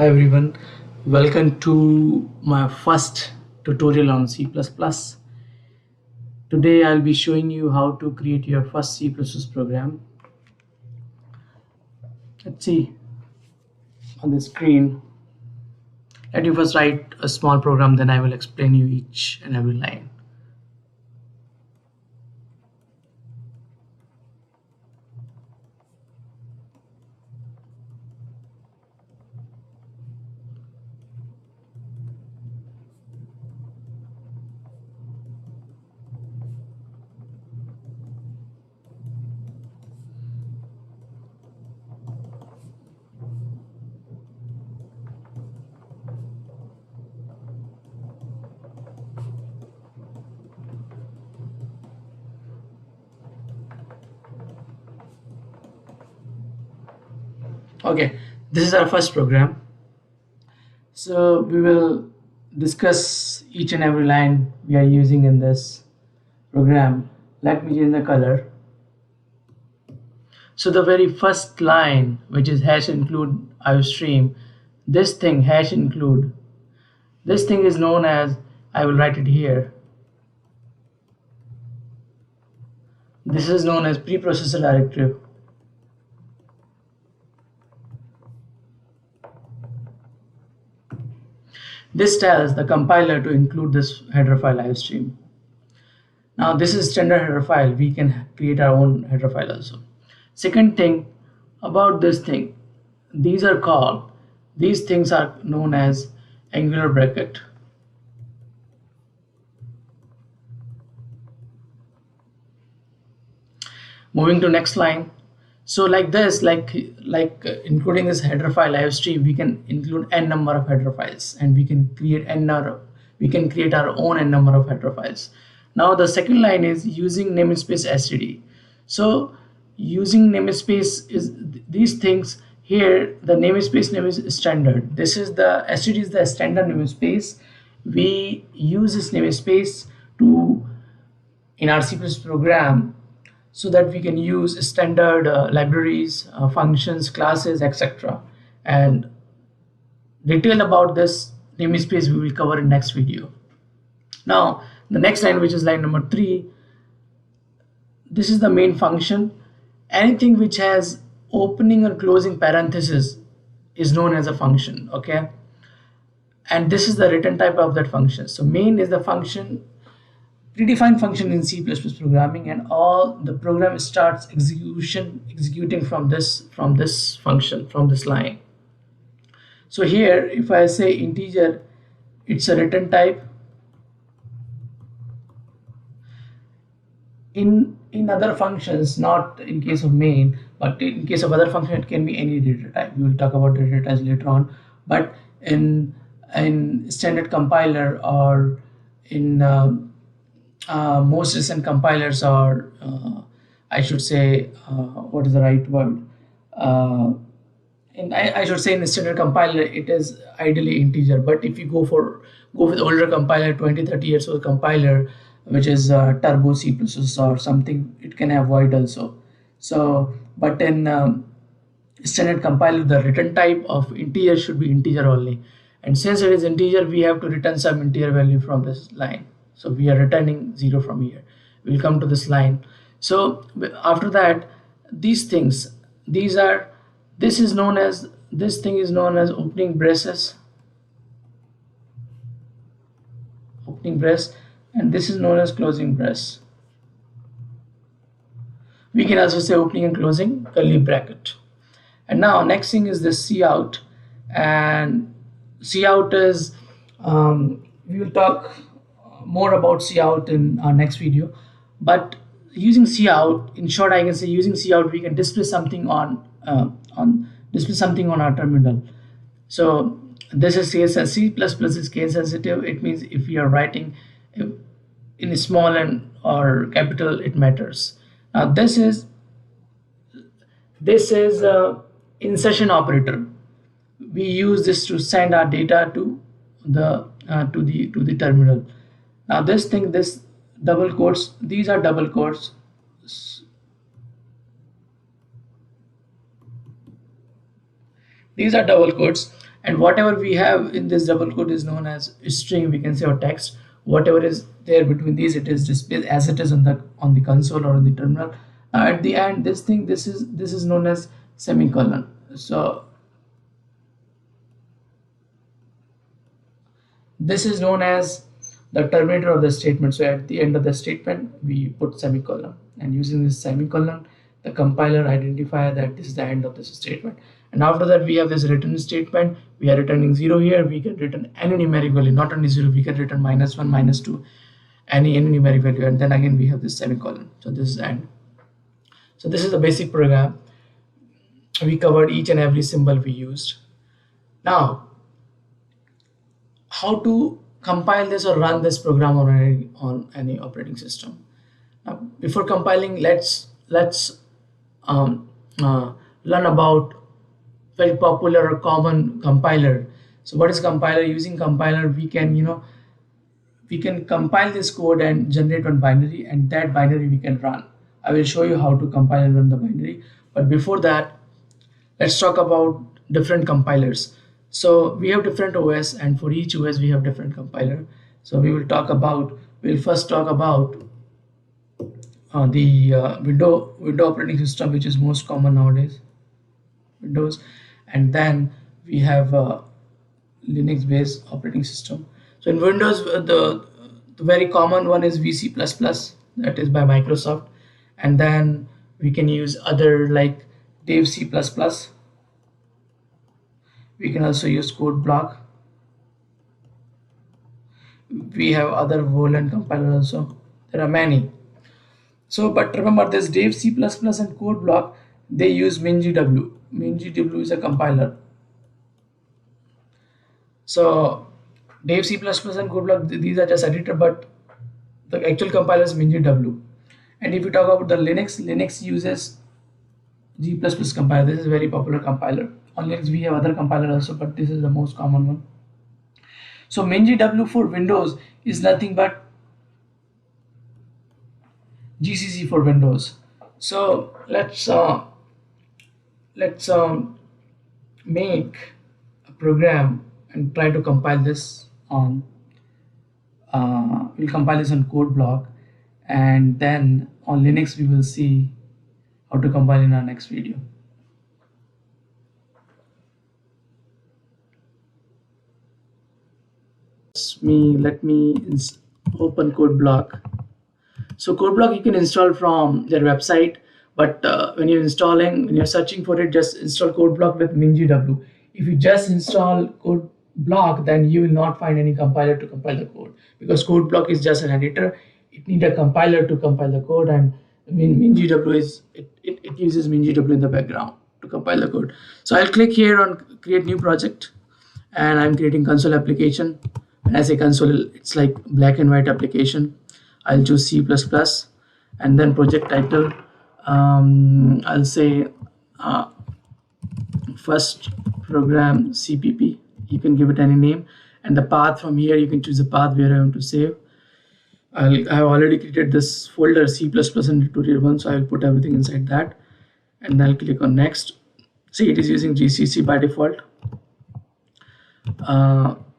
Hi everyone, welcome to my first tutorial on C++. Today I'll be showing you how to create your first C++ program. Let's see on the screen. Let me first write a small program, then I will explain you each and every line. Okay, this is our first program. So we will discuss each and every line we are using in this program. Let me change the color. So the very first line, which is hash include iostream, this thing hash include, this thing is known as, I will write it here. This is known as preprocessor directive. This tells the compiler to include this header file iostream. Now this is standard header file. We can create our own header file also. Second thing about this thing, these things are known as angular bracket. Moving to next line. So like this, including this header file iostream, we can include n number of header files, and we can create our own n number of header files. Now the second line is using namespace std. So using namespace is these things here. The namespace name is standard. This is the std is the standard namespace. We use this namespace to in our C++ program so that we can use standard libraries, functions, classes, etc. And detail about this namespace we will cover in next video. Now the next line, which is line number 3, this is the main function. Anything which has opening or closing parenthesis is known as a function. Okay, and this is the return type of that function. So main is the function, predefined function in C++ programming, and all the program starts executing from this function, from this line. So here if I say integer, it's a return type. In other functions, not in case of main, but in case of other function, it can be any data type. We will talk about data types later on. But in standard compiler, or in most recent compilers, or I should say, what is the right word? I should say in the standard compiler, it is ideally integer. But if you go with older compiler, 20-30 years old compiler, which is Turbo C++ or something, it can have void also. So, but in standard compiler, the return type of integer should be integer only. And since it is integer, we have to return some integer value from this line. So we are returning 0 from here. We'll come to this line. So after that, these things, this is known as, this thing is known as opening braces, and this is known as closing brace. We can also say opening and closing curly bracket. And now next thing is this cout, and cout is, we will talk more about cout in our next video. But using cout, in short, I can say using cout we can display something on our terminal. So this is C++ is case sensitive. It means if we are writing in small and or capital, it matters. Now this is insertion operator. We use this to send our data to the terminal. Now this double quotes, these are double quotes. These are double quotes. And whatever we have in this double quote is known as string, we can say, or text. Whatever is there between these, it is displayed as it is on the console or on the terminal. Now at the end, this is known as semicolon. So this is known as the terminator of the statement. So at the end of the statement, we put semicolon, and using this semicolon, the compiler identify that this is the end of this statement. And after that, we have this return statement. We are returning 0 here. We can return any numeric value, not only 0. We can return -1, -2, any numeric value, and then again we have this semicolon. So this is end. So this is the basic program. We covered each and every symbol we used. Now, how to compile this or run this program on any operating system. Now, before compiling, let's learn about very popular or common compiler. So what is compiler? Using compiler, we can compile this code and generate one binary, and that binary we can run. I will show you how to compile and run the binary, but before that, let's talk about different compilers. So we have different OS, and for each OS we have different compiler. So we'll first talk about the Windows operating system, which is most common nowadays, Windows, and then we have Linux based operating system. So in Windows, the very common one is VC++, that is by Microsoft, and then we can use other like Dev C++. We can also use code block. We have other Volant compiler also. There are many. So, but remember this Dev C++ and code block, they use MinGW. MinGW is a compiler. So Dev C++ and code block, these are just editor, but the actual compiler is MinGW. And if you talk about the Linux uses G++ compiler. This is a very popular compiler. On Linux we have other compiler also, but this is the most common one. So MinGW for Windows is nothing but GCC for Windows. So let's make a program and try to compile this on. We'll compile this on code block, and then on Linux we will see how to compile in our next video. Let me open code block. So code block you can install from their website, but when you're searching for it, just install code block with MinGW. If you just install code block, then you will not find any compiler to compile the code, because code block is just an editor. It needs a compiler to compile the code, and MinGW it uses MinGW in the background to compile the code. So I'll click here on create new project, and I'm creating console application. When I say console, it's like black and white application. I'll choose C++, and then project title, I'll say first program CPP. You can give it any name, and the path from here you can choose the path where I want to save. I have already created this folder C++ and tutorial 1, so I will put everything inside that, and I'll click on next. See, it is using GCC by default,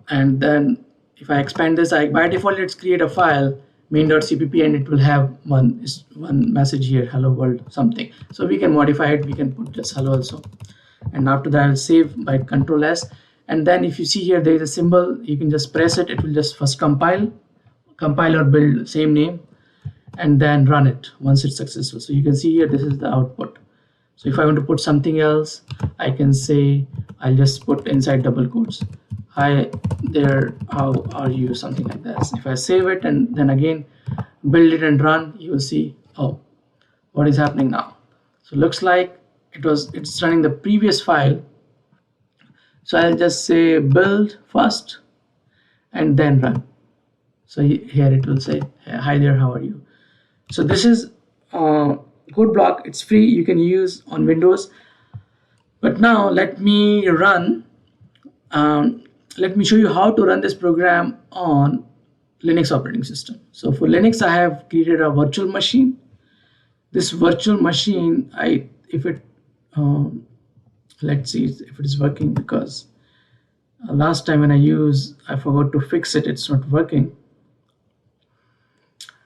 and then if I expand this, by default it's create a file main.cpp, and it will have one message here, hello world something. So we can modify it, we can put just hello also, and after that I'll save by Control S. And then if you see here there is a symbol, you can just press it. It will just first compile or build same name, and then run it once it's successful. So you can see here this is the output. So if I want to put something else, I can say, I'll just put inside double quotes, hi there, how are you, something like this. If I save it and then again build it and run, you will see, oh, what is happening now. So looks like it's running the previous file. So I'll just say build first and then run. So here it will say, hi there, how are you. So this is code block. It's free, you can use on Windows. But now let me run, let me show you how to run this program on Linux operating system. So for Linux, I have created a virtual machine. This virtual machine, let's see if it is working, because Last time when I forgot to fix it, it's not working.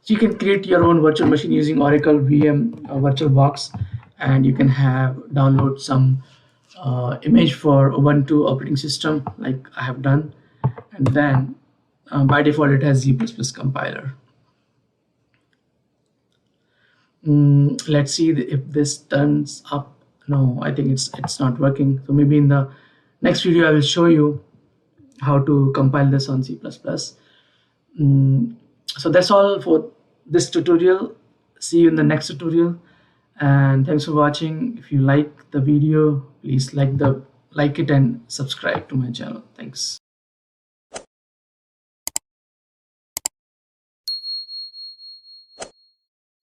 So you can create your own virtual machine using Oracle VM VirtualBox, and you can have download some image for Ubuntu operating system, like I have done, and then by default it has Z++ compiler. Let's see if this turns up. No, I think it's not working. So maybe in the next video I will show you how to compile this on C++. So that's all for this tutorial. See you in the next tutorial, and thanks for watching. If you like the video, please like it and subscribe to my channel. Thanks.